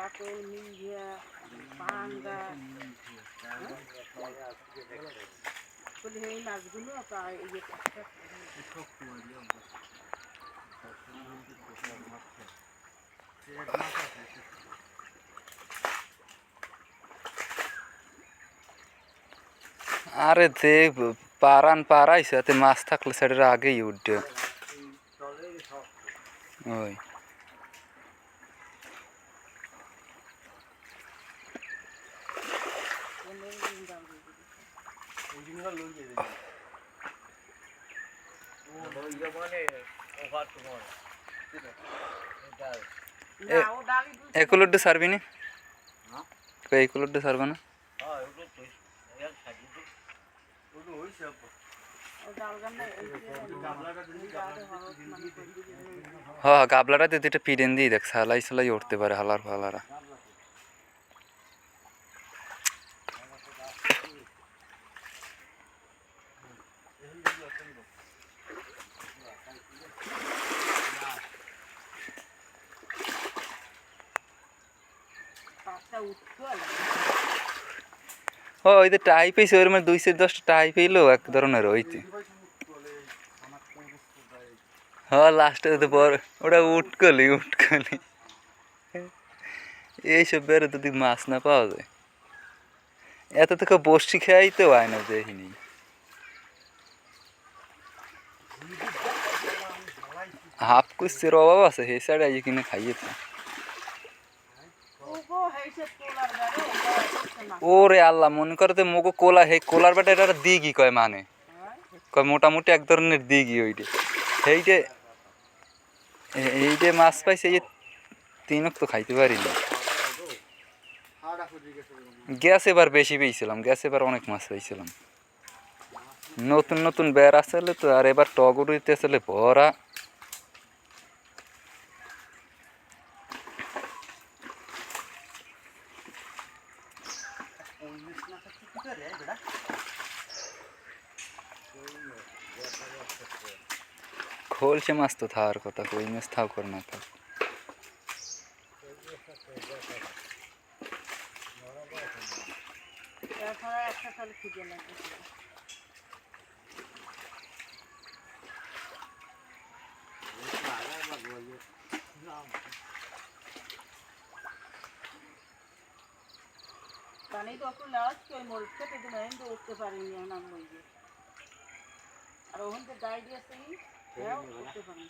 কাতল, মিলঝা, পাঙ্গা, বলি এই মাছগুলো প্রায় এই যে আরে দেখ পারান পারাইছে এতে মাছ থাকলে সেটার আগেই উঠবে ওই একুলোডে সারবি না একুলোডে সারবে না হ্যাঁ গাবলাটা দিতে এটা পিডেন দিয়ে দেখ সালাই সালাই উঠতে পারে হালার ফালারা ও ওই যে টাই পেয়েছে ওর মানে 210 টাই পেইলো এক ধরনের ওইতে হ্যাঁ লাস্টে তো বড় ওটা উটকলি এইসব বেড়ে যদি মাছ না পাওয়া যায় এত থেকে বসি খেয়াইতেও হয় না দেখিনি হাফ কুস্তির অভাব আছে সেই সাইডে আজ কিনে খাইয়েছে ওরে আল্লাহ মনে করে তো মোগো কোলা হে কোলার বেটা এটা দিঘি কয় মানে কয় মোটামুটি এক ধরনের দিঘি ওইটা সেইটে এইটে মাছ পাইছে এই তিনক তো খাইতে পারি না গ্যাস এবার বেশি পেয়েছিলাম গ্যাস এবার অনেক মাছ পাইছিলাম নতুন নতুন বের আসলে তো আর এবার টগরুইতে আসলে ভরা খোলসে মাছ তো থাকার কথা কই মাছ থাও কর না থাক পানি তো এখন লাগাচ্ছি ওই মরিচ খেতে দিন কিন্তু উঠতে পারিনি নাম লইয়ে আর ওখান থেকে গাই দিয়েছে উঠতে পারিনি